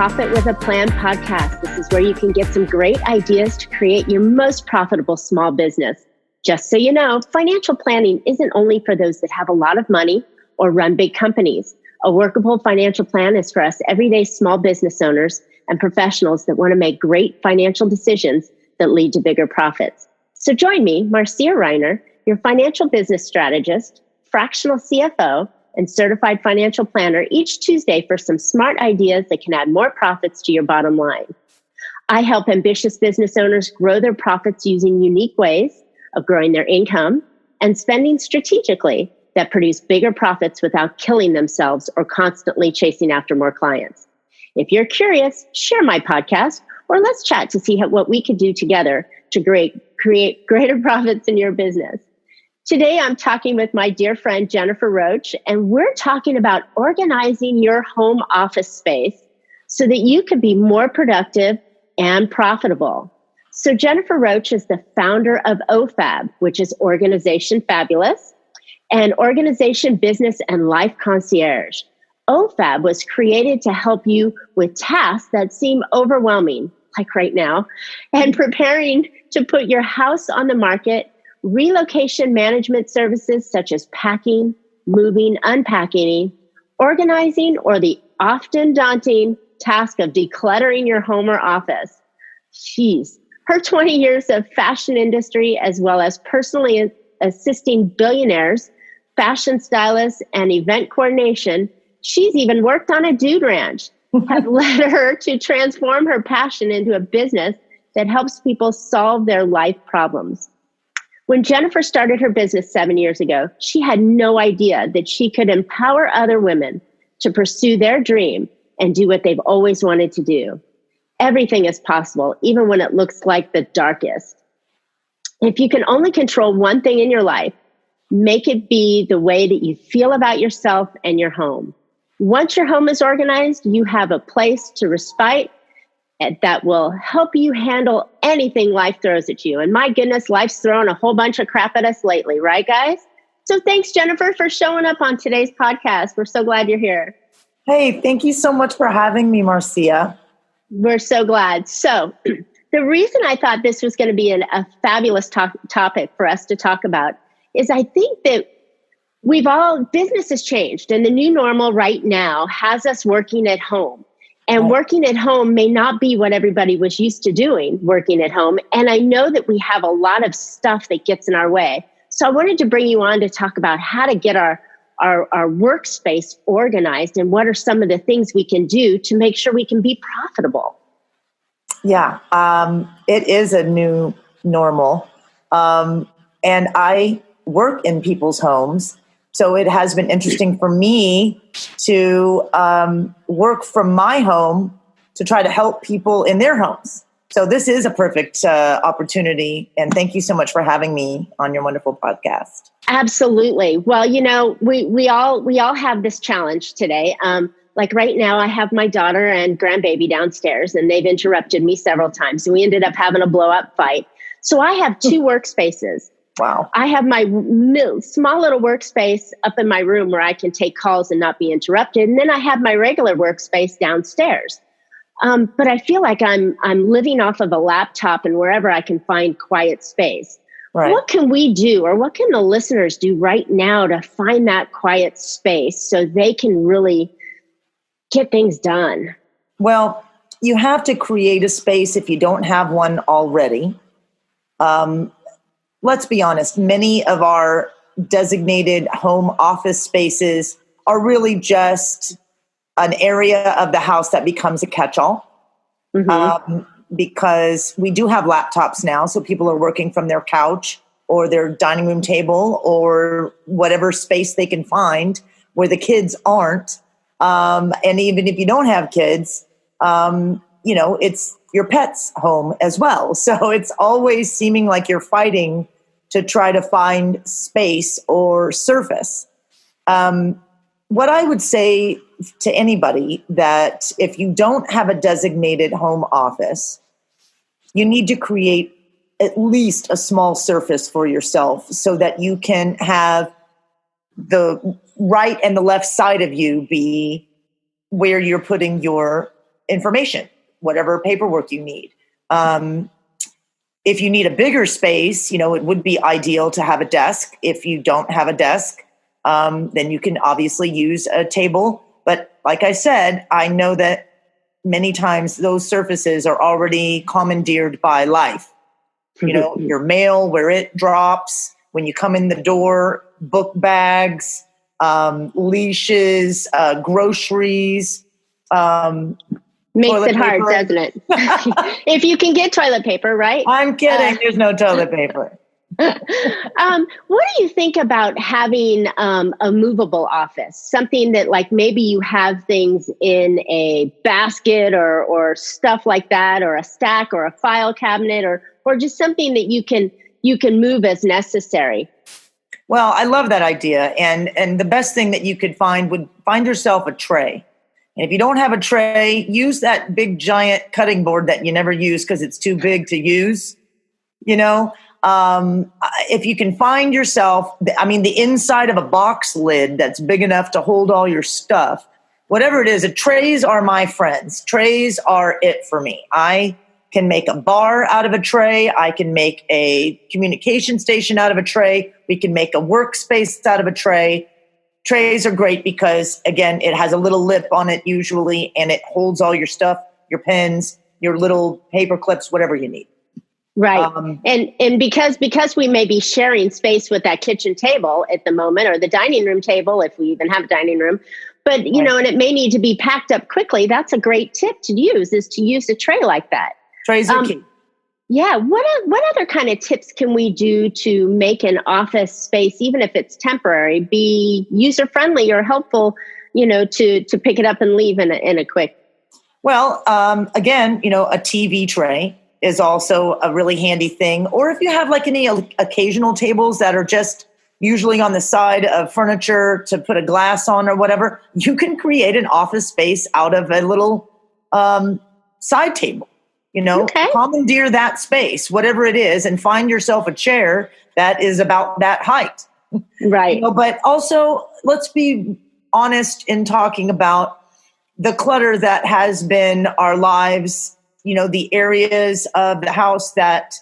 Profit with a Plan podcast. This is where you can get some great ideas to create your most profitable small business. Just so you know, financial planning isn't only for those that have a lot of money or run big companies. A workable financial plan is for us everyday small business owners and professionals that want to make great financial decisions that lead to bigger profits. So join me, Marcia Reiner, your financial business strategist, fractional CFO, and certified financial planner each Tuesday for some smart ideas that can add more profits to your bottom line. I help ambitious business owners grow their profits using unique ways of growing their income and spending strategically that produce bigger profits without killing themselves or constantly chasing after more clients. If you're curious, share my podcast or let's chat to see what we could do together to create greater profits in your business. Today, I'm talking with my dear friend, Jennifer Roach, and we're talking about organizing your home office space so that you can be more productive and profitable. So Jennifer Roach is the founder of OrgFab, which is Organization Fabulous, and Organization Business and Life Concierge. OrgFab was created to help you with tasks that seem overwhelming, like right now, and preparing to put your house on the market, relocation management services such as packing, moving, unpacking, organizing, or the often daunting task of decluttering your home or office. She's her 20 years of fashion industry, as well as personally assisting billionaires, fashion stylists, and event coordination. She's even worked on a dude ranch, have led her to transform her passion into a business that helps people solve their life problems. When Jennifer started her business 7 years ago, she had no idea that she could empower other women to pursue their dream and do what they've always wanted to do. Everything is possible, even when it looks like the darkest. If you can only control one thing in your life, make it be the way that you feel about yourself and your home. Once your home is organized, you have a place to respite that will help you handle anything life throws at you. And my goodness, life's thrown a whole bunch of crap at us lately, right, guys? So thanks, Jennifer, for showing up on today's podcast. We're so glad you're here. Hey, thank you so much for having me, Marcia. We're so glad. So the reason I thought this was going to be a fabulous topic for us to talk about is I think that business has changed, and the new normal right now has us working at home. And working at home may not be what everybody was used to doing, working at home. And I know that we have a lot of stuff that gets in our way. So I wanted to bring you on to talk about how to get our workspace organized and what are some of the things we can do to make sure we can be profitable. Yeah, it is a new normal. And I work in people's homes. So it has been interesting for me to work from my home to try to help people in their homes. So this is a perfect opportunity. And thank you so much for having me on your wonderful podcast. Absolutely. Well, you know, we all have this challenge today. Like right now, I have my daughter and grandbaby downstairs, and they've interrupted me several times. And we ended up having a blow-up fight. So I have two workspaces. Wow. I have my small little workspace up in my room where I can take calls and not be interrupted. And then I have my regular workspace downstairs. But I feel like I'm living off of a laptop and wherever I can find quiet space. Right. What can we do, or what can the listeners do right now to find that quiet space so they can really get things done? Well, you have to create a space if you don't have one already. Let's be honest, many of our designated home office spaces are really just an area of the house that becomes a catch-all. Mm-hmm. Because we do have laptops now, so people are working from their couch or their dining room table or whatever space they can find where the kids aren't. And even if you don't have kids, it's your pet's home as well. So it's always seeming like you're fighting to try to find space or surface. What I would say to anybody that if you don't have a designated home office, you need to create at least a small surface for yourself so that you can have the right and the left side of you be where you're putting your information, whatever paperwork you need. If you need a bigger space, it would be ideal to have a desk. If you don't have a desk, then you can obviously use a table. But like I said, I know that many times those surfaces are already commandeered by life. Your mail, where it drops, when you come in the door, book bags, leashes, groceries. Makes it hard, doesn't it? If you can get toilet paper, right? I'm kidding. There's no toilet paper. What do you think about having a movable office? Something that like maybe you have things in a basket or stuff like that, or a stack or a file cabinet or just something that you can move as necessary. Well, I love that idea. And the best thing that you could find yourself a tray. And if you don't have a tray, use that big giant cutting board that you never use because it's too big to use. If you can find yourself, the inside of a box lid that's big enough to hold all your stuff, whatever it is, trays are my friends. Trays are it for me. I can make a bar out of a tray. I can make a communication station out of a tray. We can make a workspace out of a tray. Trays are great because, again, it has a little lip on it usually, and it holds all your stuff, your pens, your little paper clips, whatever you need. Right. And because we may be sharing space with that kitchen table at the moment, or the dining room table, if we even have a dining room, but, and it may need to be packed up quickly. That's a great tip to use, is to use a tray like that. Trays are key. Yeah. What other kind of tips can we do to make an office space, even if it's temporary, be user friendly or helpful, to pick it up and leave in a quick? Well, again, a TV tray is also a really handy thing. Or if you have like any occasional tables that are just usually on the side of furniture to put a glass on or whatever, you can create an office space out of a little side table. Commandeer that space, whatever it is, and find yourself a chair that is about that height. Right. But also, let's be honest in talking about the clutter that has been our lives, the areas of the house that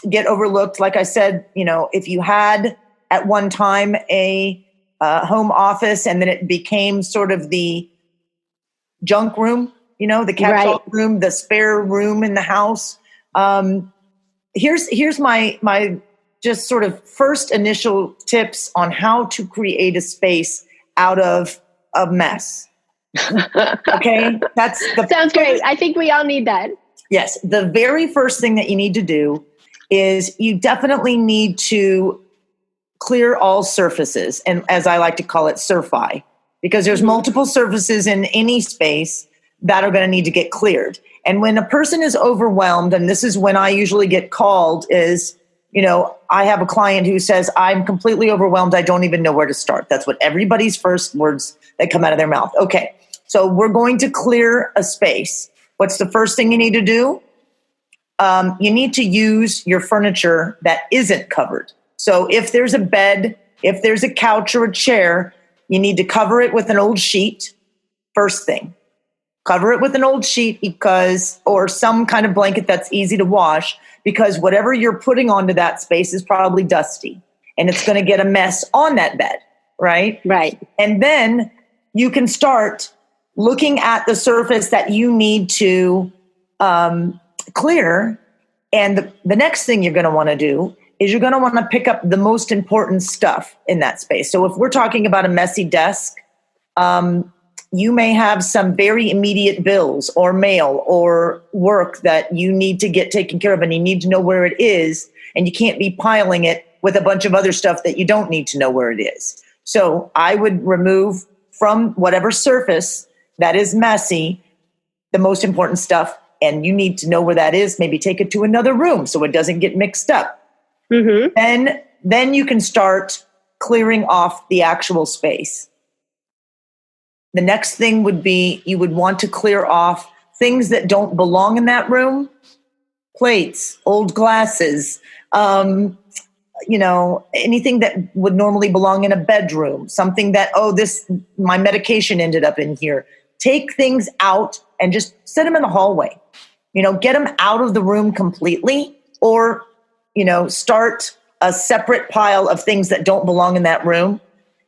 get overlooked. Like I said, if you had at one time a home office and then it became sort of the junk room, the catch-all room, the spare room in the house. Here's my just sort of first initial tips on how to create a space out of a mess. Okay, sounds great. I think we all need that. Yes, the very first thing that you need to do is you definitely need to clear all surfaces, and as I like to call it, surfy, because there's multiple surfaces in any space that are going to need to get cleared. And when a person is overwhelmed, and this is when I usually get called, is, I have a client who says, I'm completely overwhelmed. I don't even know where to start. That's what everybody's first words that come out of their mouth. Okay, so we're going to clear a space. What's the first thing you need to do? You need to use your furniture that isn't covered. So if there's a bed, if there's a couch or a chair, you need to cover it with an old sheet. First thing. Cover it with an old sheet or some kind of blanket that's easy to wash, because whatever you're putting onto that space is probably dusty and it's going to get a mess on that bed, right? Right. And then you can start looking at the surface that you need to clear. And the next thing you're going to want to do is you're going to want to pick up the most important stuff in that space. So if we're talking about a messy desk, you may have some very immediate bills or mail or work that you need to get taken care of, and you need to know where it is, and you can't be piling it with a bunch of other stuff that you don't need to know where it is. So I would remove from whatever surface that is messy the most important stuff, and you need to know where that is. Maybe take it to another room so it doesn't get mixed up. Mm-hmm. Then you can start clearing off the actual space. The next thing would be you would want to clear off things that don't belong in that room. Plates, old glasses, anything that would normally belong in a bedroom. Something that, my medication ended up in here. take things out and just set them in the hallway. Get them out of the room completely, or, start a separate pile of things that don't belong in that room.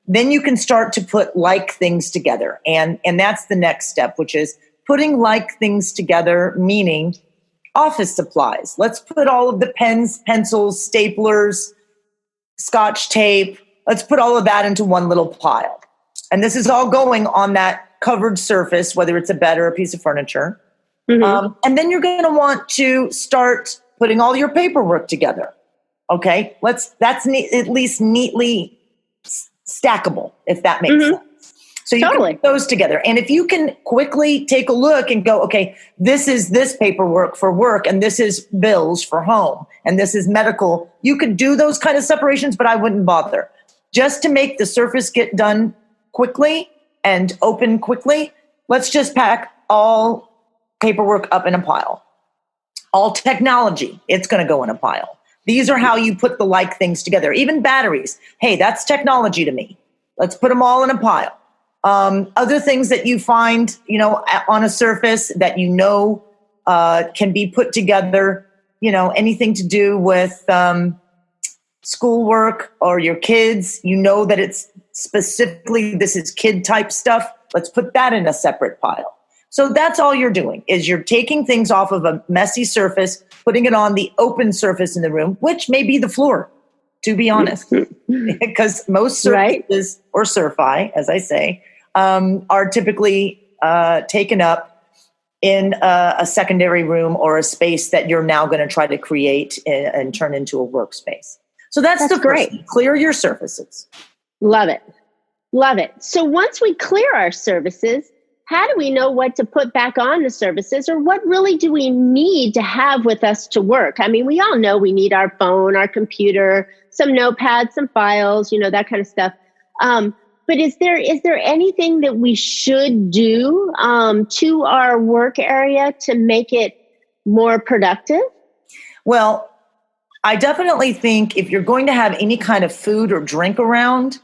Then you can start to put like things together. And that's the next step, which is putting like things together, meaning office supplies. Let's put all of the pens, pencils, staplers, Scotch tape. Let's put all of that into one little pile. And this is all going on that covered surface, whether it's a bed or a piece of furniture. Mm-hmm. And then you're going to want to start putting all your paperwork together. Okay, that's at least neatly stackable, if that makes sense. So you can put those together. And if you can quickly take a look and go, okay, this is this paperwork for work, and this is bills for home, and this is medical, you could do those kind of separations, but I wouldn't bother. Just to make the surface get done quickly and open quickly, let's just pack all paperwork up in a pile. All technology, it's going to go in a pile. These are how you put the like things together. Even batteries. Hey, that's technology to me. Let's put them all in a pile. Other things that you find, on a surface that can be put together, anything to do with schoolwork or your kids, that it's specifically, this is kid type stuff. Let's put that in a separate pile. So that's all you're doing, is you're taking things off of a messy surface, putting it on the open surface in the room, which may be the floor, to be honest, because most surfaces, or surfi, as I say, are typically taken up in a secondary room or a space that you're now going to try to create and turn into a workspace. So that's the great. First, clear your surfaces. Love it. Love it. So once we clear our surfaces, how do we know what to put back on the surfaces, or what really do we need to have with us to work? I mean, we all know we need our phone, our computer, some notepads, some files, that kind of stuff. But is there anything that we should do to our work area to make it more productive? Well, I definitely think if you're going to have any kind of food or drink around,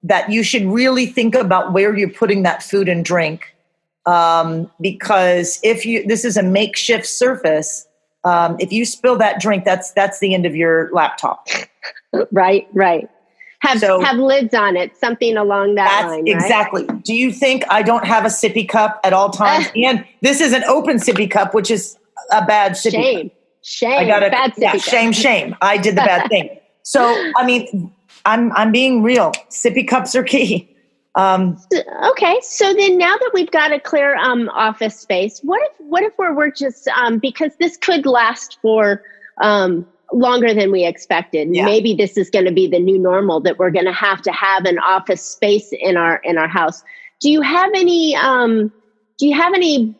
that you should really think about where you're putting that food and drink. Because this is a makeshift surface, if you spill that drink, that's the end of your laptop. Right. Have lids on it, something along that line. Right? Exactly. Do you think I don't have a sippy cup at all times? And this is an open sippy cup, which is a bad sippy cup. Shame. Bad sippy cup. Shame. I did the bad thing. So, I mean, I'm being real. Sippy cups are key. Okay. So then now that we've got a clear office space, what if we're just, because this could last for longer than we expected. Yeah. Maybe this is going to be the new normal, that we're going to have an office space in our house. Do you have any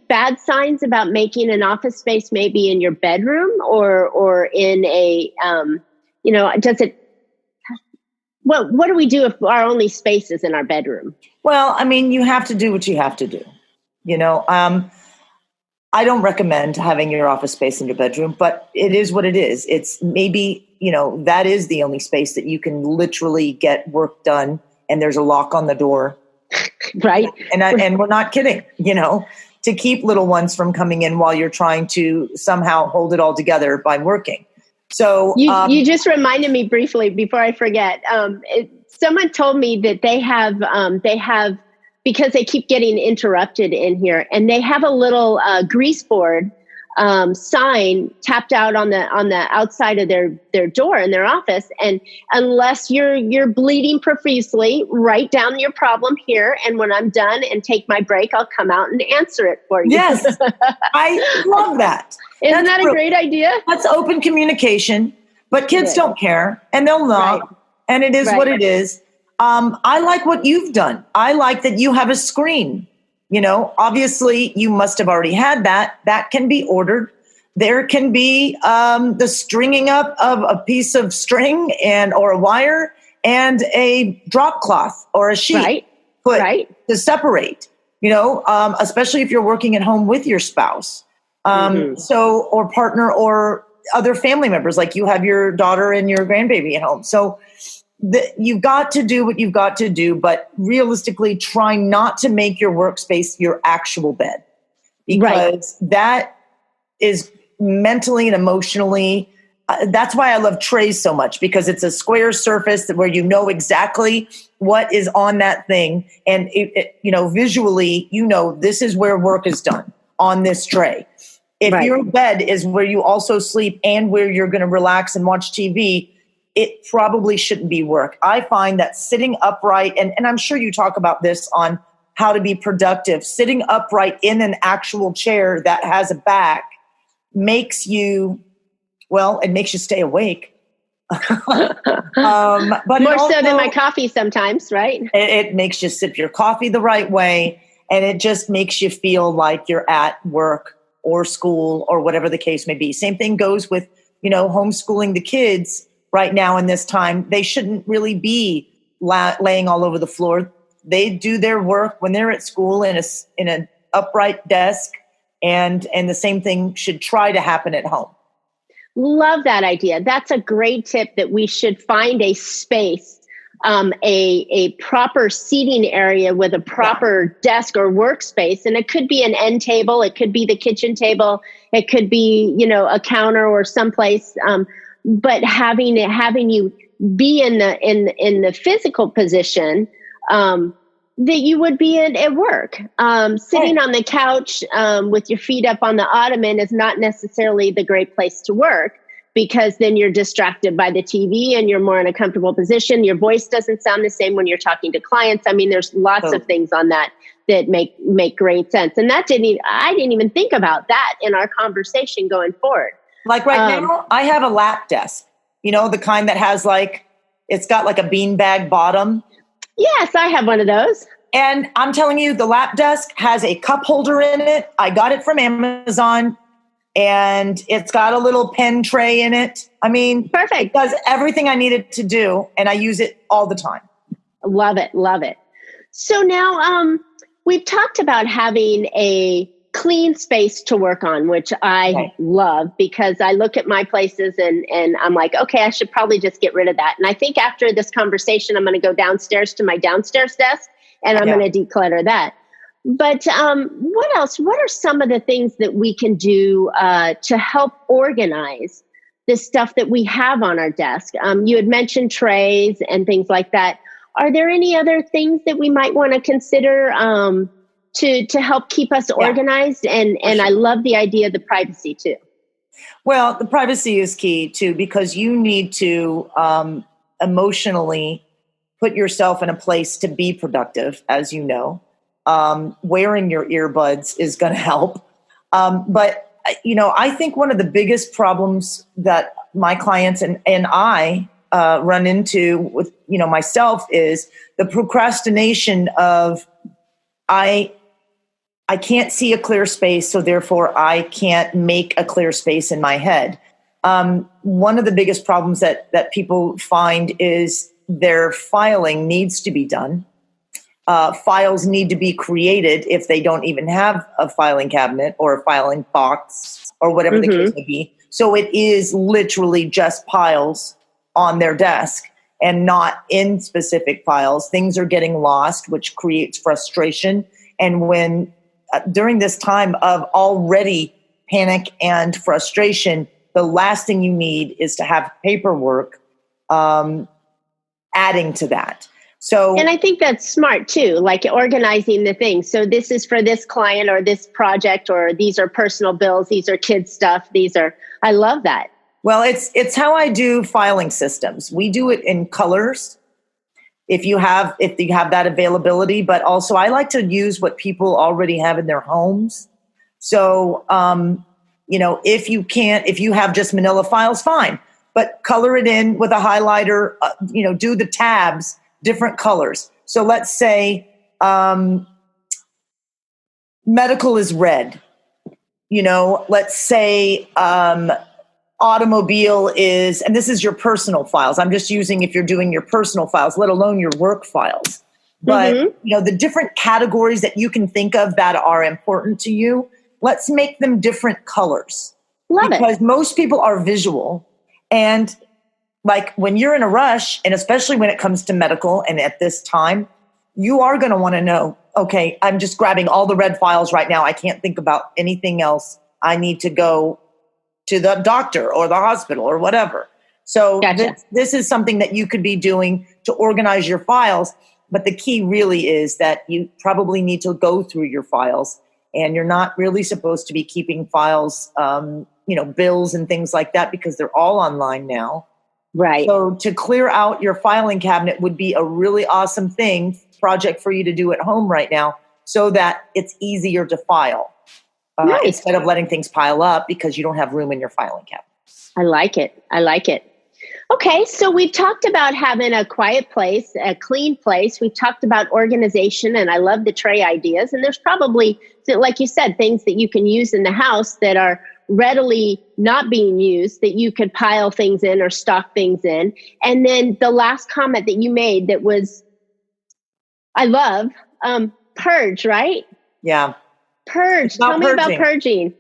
bad signs about making an office space maybe in your bedroom or in a what do we do if our only space is in our bedroom? Well, I mean, you have to do what you have to do. I don't recommend having your office space in your bedroom, but it is what it is. It's maybe, that is the only space that you can literally get work done, and there's a lock on the door. Right. And we're not kidding, to keep little ones from coming in while you're trying to somehow hold it all together by working. So you just reminded me briefly before I forget. Someone told me that they have because they keep getting interrupted in here, and they have a little grease board sign tapped out on the outside of their door in their office. And unless you're bleeding profusely, write down your problem here, and when I'm done and take my break, I'll come out and answer it for you. Yes, I love that. Isn't that a great idea? That's open communication, but kids don't care, and they'll not, right. And it is what it is. I like what you've done. I like that you have a screen. Obviously you must have already had that. That can be ordered. There can be the stringing up of a piece of string or a wire and a drop cloth or a sheet to separate, especially if you're working at home with your spouse. Or partner or other family members, like you have your daughter and your grandbaby at home. So you've got to do what you've got to do, but realistically try not to make your workspace your actual bed, because that is mentally and emotionally, that's why I love trays so much, because it's a square surface where you know exactly what is on that thing. And visually, this is where work is done on this tray. If your bed is where you also sleep and where you're going to relax and watch TV, it probably shouldn't be work. I find that sitting upright, and I'm sure you talk about this on how to be productive, sitting upright in an actual chair that has a back makes you, it makes you stay awake. But more so than my coffee sometimes, right? It makes you sip your coffee the right way, and it just makes you feel like you're at work or school or whatever the case may be. Same thing goes with, homeschooling the kids right now in this time. They shouldn't really be laying all over the floor. They do their work when they're at school in an upright desk, and the same thing should try to happen at home. Love that idea. That's a great tip, that we should find a space, a proper seating area with a proper desk or workspace. And it could be an end table. It could be the kitchen table. It could be, a counter or someplace. But having you be in the physical position, that you would be at work. Sitting on the couch with your feet up on the ottoman is not necessarily the great place to work, because then you're distracted by the TV and you're more in a comfortable position. Your voice doesn't sound the same when you're talking to clients. I mean, there's lots of things on that make great sense. And I didn't even think about that in our conversation going forward. Like right now, I have a lap desk, the kind that has it's got like a beanbag bottom. Yes, I have one of those. And I'm telling you, the lap desk has a cup holder in it. I got it from Amazon, and it's got a little pen tray in it. I mean, perfect. It does everything I need it to do, and I use it all the time. Love it. Love it. So now we've talked about having a clean space to work on, which I love, because I look at my places and I'm like, okay, I should probably just get rid of that. And I think after this conversation, I'm going to go downstairs to my downstairs desk and I'm going to declutter that. But what else? What are some of the things that we can do to help organize the stuff that we have on our desk? You had mentioned trays and things like that. Are there any other things that we might want to consider to help keep us organized? And sure. I love the idea of the privacy too. Well, the privacy is key too, because you need to emotionally put yourself in a place to be productive, as you know. Wearing your earbuds is going to help. But, I think one of the biggest problems that my clients and I run into with, myself is the procrastination of I can't see a clear space, so therefore I can't make a clear space in my head. One of the biggest problems that people find is their filing needs to be done. Files need to be created if they don't even have a filing cabinet or a filing box or whatever the case may be. So it is literally just piles on their desk and not in specific files. Things are getting lost, which creates frustration. And when during this time of already panic and frustration, the last thing you need is to have paperwork adding to that. So, and I think that's smart too, like organizing the things. So this is for this client or this project, or these are personal bills. These are kids stuff. I love that. Well, it's how I do filing systems. We do it in colors if you have that availability, but also I like to use what people already have in their homes. So, if you have just manila files, fine, but color it in with a highlighter, do the tabs different colors. So let's say medical is red. Let's say automobile is, and this is your personal files. I'm just using if you're doing your personal files, let alone your work files. But, the different categories that you can think of that are important to you, let's make them different colors. Love it. Because most people are visual, and like when you're in a rush, and especially when it comes to medical and at this time, you are going to want to know, okay, I'm just grabbing all the red files right now. I can't think about anything else. I need to go to the doctor or the hospital or whatever. So Gotcha. this is something that you could be doing to organize your files. But the key really is that you probably need to go through your files, and you're not really supposed to be keeping files, bills and things like that, because they're all online now. Right. So to clear out your filing cabinet would be a really awesome project for you to do at home right now, so that it's easier to file Nice. instead of letting things pile up because you don't have room in your filing cabinet. I like it. Okay, so we've talked about having a quiet place, a clean place. We've talked about organization, and I love the tray ideas. And there's probably, like you said, things that you can use in the house that are readily not being used that you could pile things in or stock things in. And then the last comment that you made that was, I love, purge, right? Yeah. Purge. Tell me about purging.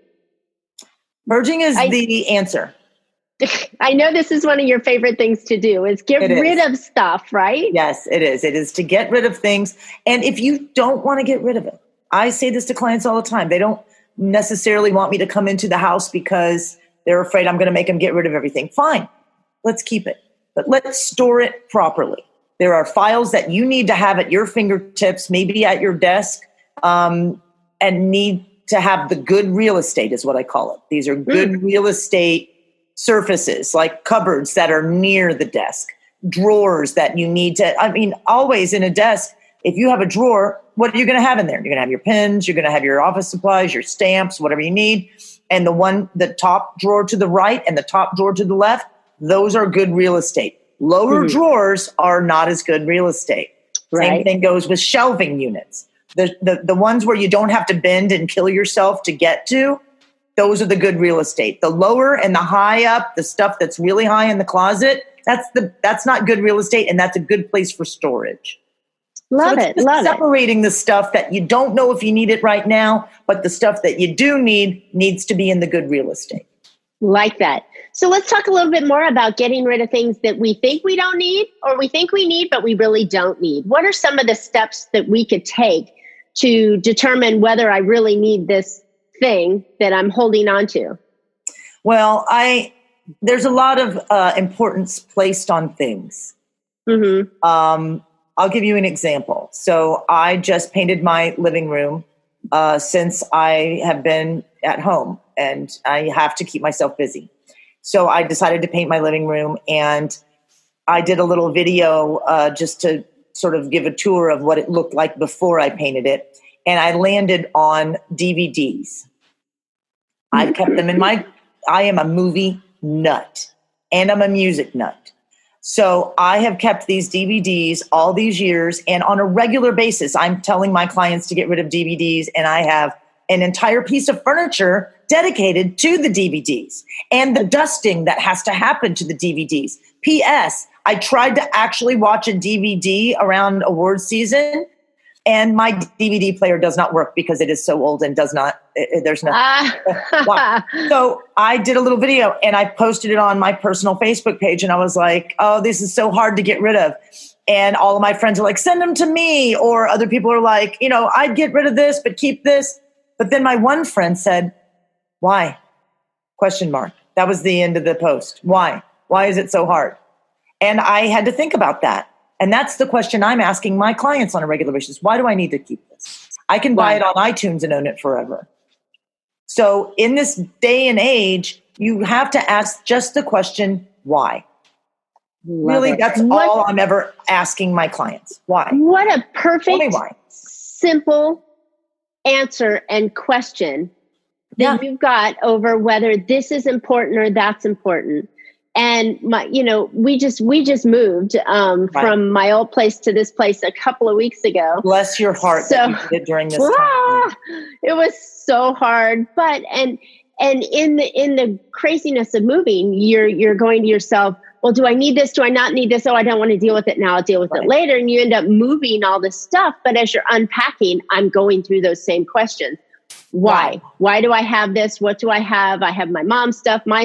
Purging is the answer. I know this is one of your favorite things to do, is get rid of stuff, right? Yes, it is. It is to get rid of things. And if you don't want to get rid of it, I say this to clients all the time. They don't necessarily want me to come into the house because they're afraid I'm going to make them get rid of everything. Fine, let's keep it. But let's store it properly. There are files that you need to have at your fingertips, maybe at your desk, and need to have the good real estate is what I call it. These are good real estate surfaces, like cupboards that are near the desk, drawers that you need to, always in a desk, if you have a drawer, what are you going to have in there? You're going to have your pens, you're going to have your office supplies, your stamps, whatever you need. And the top drawer to the right and the top drawer to the left, those are good real estate. Lower drawers are not as good real estate. Right. Same thing goes with shelving units. The ones where you don't have to bend and kill yourself to get to, those are the good real estate. The lower and the high up, the stuff that's really high in the closet, that's not good real estate, and that's a good place for storage. Love it. Separating the stuff that you don't know if you need it right now, but the stuff that you do need needs to be in the good real estate. Like that. So let's talk a little bit more about getting rid of things that we think we don't need, or we think we need, but we really don't need. What are some of the steps that we could take to determine whether I really need this thing that I'm holding on to? Well, there's a lot of importance placed on things. I'll give you an example. So I just painted my living room since I have been at home, and I have to keep myself busy. So I decided to paint my living room, and I did a little video just to sort of give a tour of what it looked like before I painted it. And I landed on DVDs. I've kept them I am a movie nut, and I'm a music nut. So I have kept these DVDs all these years, and on a regular basis, I'm telling my clients to get rid of DVDs, and I have an entire piece of furniture dedicated to the DVDs and the dusting that has to happen to the DVDs. P.S. I tried to actually watch a DVD around award season, and my DVD player does not work because it is so old and there's nothing. So I did a little video and I posted it on my personal Facebook page, and I was like, oh, this is so hard to get rid of. And all of my friends are like, send them to me. Or other people are like, I'd get rid of this, but keep this. But then my one friend said, why? ? That was the end of the post. Why? Why is it so hard? And I had to think about that. And that's the question I'm asking my clients on a regular basis. Why do I need to keep this? I can buy it on iTunes and own it forever. So in this day and age, you have to ask just the question, why? Really, that's all I'm ever asking my clients. Why? What a perfect, simple answer and question that you've got over whether this is important or that's important. And we just moved from my old place to this place a couple of weeks ago. Bless your heart that you did it during this time. It was so hard, but and in the craziness of moving, you're going to yourself, well, do I need this? Do I not need this? Oh, I don't want to deal with it now. I'll deal with it later. And you end up moving all this stuff. But as you're unpacking, I'm going through those same questions. Why? Why do I have this? What do I have? I have my mom's stuff, my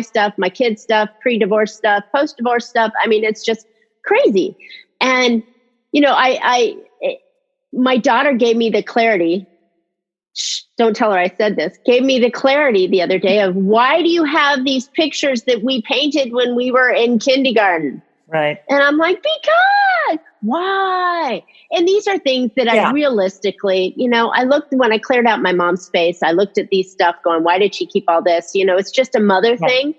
kids' stuff, pre-divorce stuff, post-divorce stuff. I mean, it's just crazy. And, you know, my daughter gave me the clarity. Shh, don't tell her I said this. Gave me the clarity the other day of, why do you have these pictures that we painted when we were in kindergarten? Right. And I'm like, because why? And these are things that I realistically, you know, I looked when I cleared out my mom's space, I looked at these stuff going, why did she keep all this? You know, it's just a mother thing,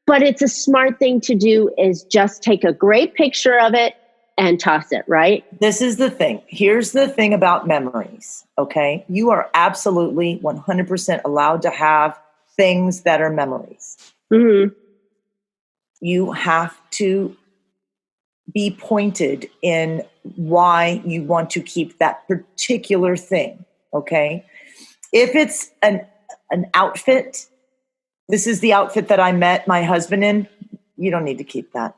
but it's a smart thing to do is just take a great picture of it and toss it, right? This is the thing. Here's the thing about memories, okay? You are absolutely 100% allowed to have things that are memories. Mm-hmm. You have to be pointed in why you want to keep that particular thing, okay? If it's an outfit, this is the outfit that I met my husband in, you don't need to keep that.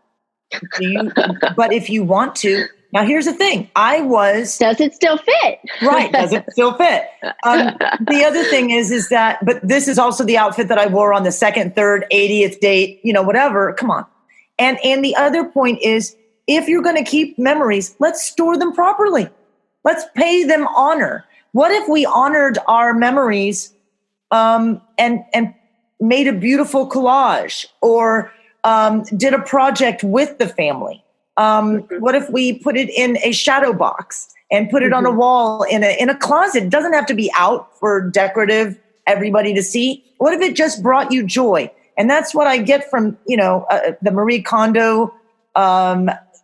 But if you want to, now here's the thing. Does it still fit? Right. Does it still fit? The other thing is that, but this is also the outfit that I wore on the second, third, 80th date, you know, whatever. Come on. And the other point is, if you're going to keep memories, let's store them properly. Let's pay them honor. What if we honored our memories and made a beautiful collage or did a project with the family? What if we put it in a shadow box and put it on a wall in a closet? It doesn't have to be out for decorative, everybody to see. What if it just brought you joy? And that's what I get from, you know, the Marie Kondo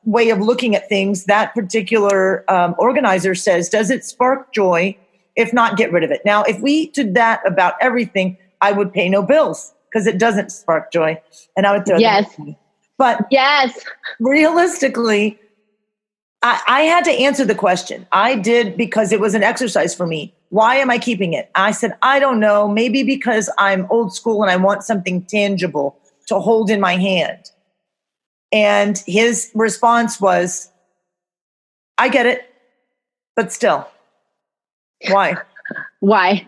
way of looking at things. That particular organizer says, does it spark joy? If not, get rid of it. Now, if we did that about everything, I would pay no bills because it doesn't spark joy. And I would throw them away. But realistically, I had to answer the question. I did because it was an exercise for me. Why am I keeping it? I said, I don't know. Maybe because I'm old school and I want something tangible to hold in my hand. And his response was, I get it, but still, why? Why?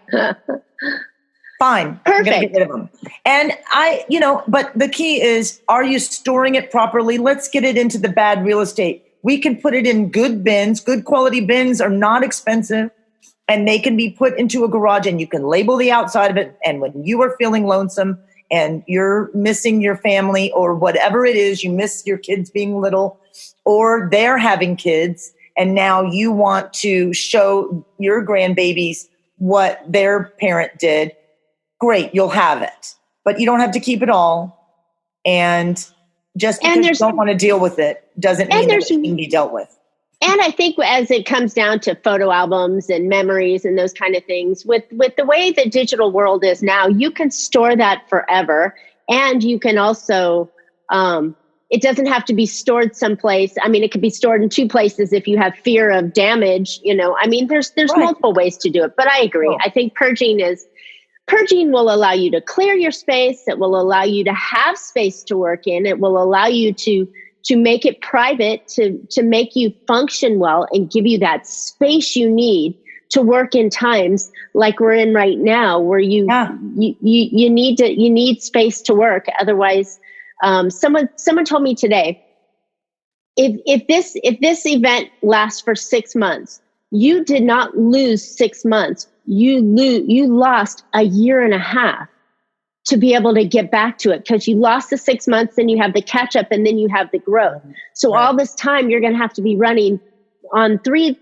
Fine. Perfect. I'm going to get rid of them. And but the key is, are you storing it properly? Let's get it into the bad real estate. We can put it in good bins. Good quality bins are not expensive, and they can be put into a garage, and you can label the outside of it. And when you are feeling lonesome and you're missing your family or whatever it is, you miss your kids being little or they're having kids, and now you want to show your grandbabies what their parent did, great, you'll have it. But you don't have to keep it all. And just because you don't want to deal with it doesn't mean that it can be dealt with. And I think as it comes down to photo albums and memories and those kind of things, with the way the digital world is now, you can store that forever. And you can also, it doesn't have to be stored someplace. I mean, it could be stored in two places if you have fear of damage. You know, I mean, there's multiple ways to do it. But I agree. I think purging will allow you to clear your space. It will allow you to have space to work in. It will allow you to make it private, to make you function well and give you that space you need to work in times like we're in right now, where you need space to work. Otherwise, someone told me today, if this event lasts for 6 months, you did not lose 6 months. You lost a year and a half to be able to get back to it, because you lost the 6 months, then you have the catch up, and then you have the growth. So all this time you're going to have to be running on three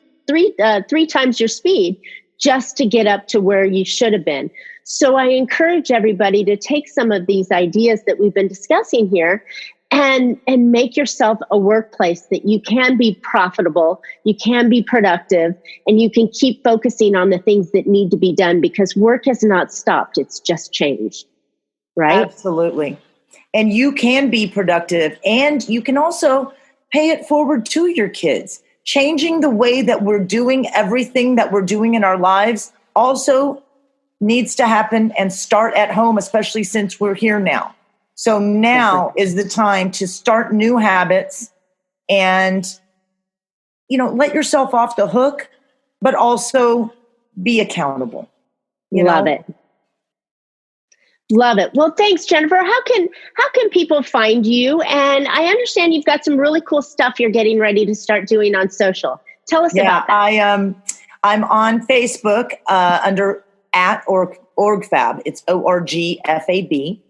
times your speed just to get up to where you should have been. So I encourage everybody to take some of these ideas that we've been discussing here and make yourself a workplace that you can be profitable, you can be productive, and you can keep focusing on the things that need to be done, because work has not stopped. It's just changed. Right? Absolutely. And you can be productive, and you can also pay it forward to your kids. Changing the way that we're doing everything that we're doing in our lives also needs to happen and start at home, especially since we're here now. So now is the time to start new habits and, let yourself off the hook, but also be accountable. Love it. Love it. Well, thanks, Jennifer. How can people find you? And I understand you've got some really cool stuff you're getting ready to start doing on social. Tell us about that. I'm on Facebook under @OrgFab. It's OrgFab.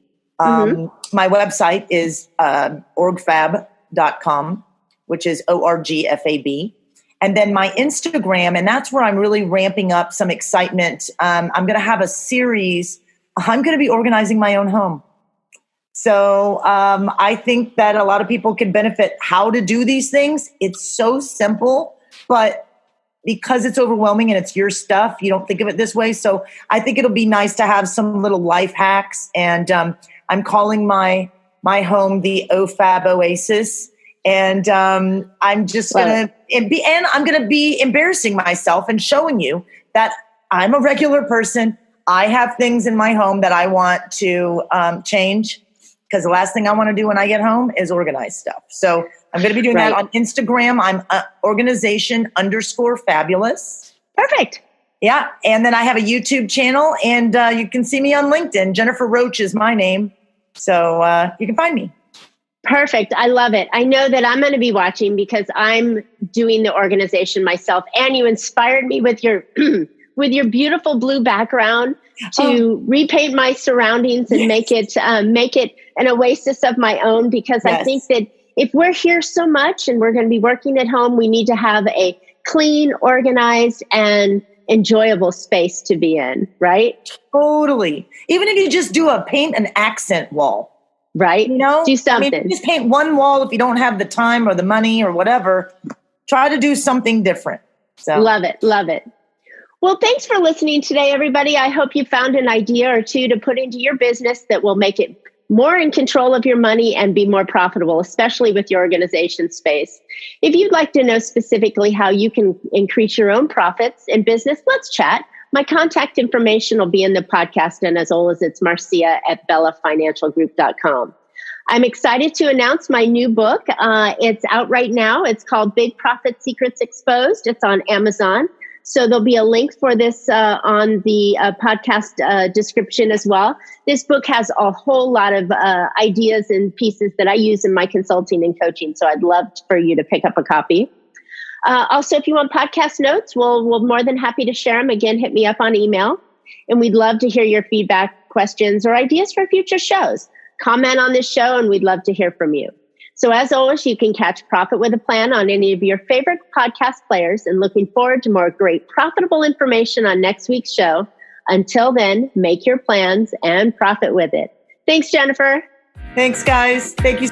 My website is OrgFab.com, which is OrgFab. And then my Instagram, and that's where I'm really ramping up some excitement. I'm going to have a series. I'm going to be organizing my own home. So I think that a lot of people can benefit how to do these things. It's so simple, but because it's overwhelming and it's your stuff, you don't think of it this way. So I think it'll be nice to have some little life hacks. And I'm calling my home the OrgFab Oasis. And I'm just going to be embarrassing myself and showing you that I'm a regular person. I have things in my home that I want to change, because the last thing I want to do when I get home is organize stuff. So I'm going to be doing that on Instagram. I'm organization_fabulous. Perfect. Yeah. And then I have a YouTube channel, and you can see me on LinkedIn. Jennifer Roach is my name. So you can find me. Perfect. I love it. I know that I'm going to be watching because I'm doing the organization myself, and you inspired me with your with your beautiful blue background to repaint my surroundings and make it an oasis of my own, because I think that if we're here so much and we're going to be working at home, we need to have a clean, organized, and enjoyable space to be in, right? Totally. Even if you just do paint an accent wall. Right? Do something. I mean, just paint one wall if you don't have the time or the money or whatever. Try to do something different. So Love it. Love it. Well, thanks for listening today, everybody. I hope you found an idea or two to put into your business that will make it more in control of your money and be more profitable, especially with your organization space. If you'd like to know specifically how you can increase your own profits in business, let's chat. My contact information will be in the podcast, and as always, it's Marcia@BellaFinancialGroup.com. I'm excited to announce my new book. It's out right now. It's called Big Profit Secrets Exposed. It's on Amazon. So there'll be a link for this on the podcast description as well. This book has a whole lot of ideas and pieces that I use in my consulting and coaching. So I'd love for you to pick up a copy. Also, if you want podcast notes, we're more than happy to share them. Again, hit me up on email. And we'd love to hear your feedback, questions, or ideas for future shows. Comment on this show, and we'd love to hear from you. So as always, you can catch Profit with a Plan on any of your favorite podcast players, and looking forward to more great profitable information on next week's show. Until then, make your plans and profit with it. Thanks, Jennifer. Thanks, guys. Thank you.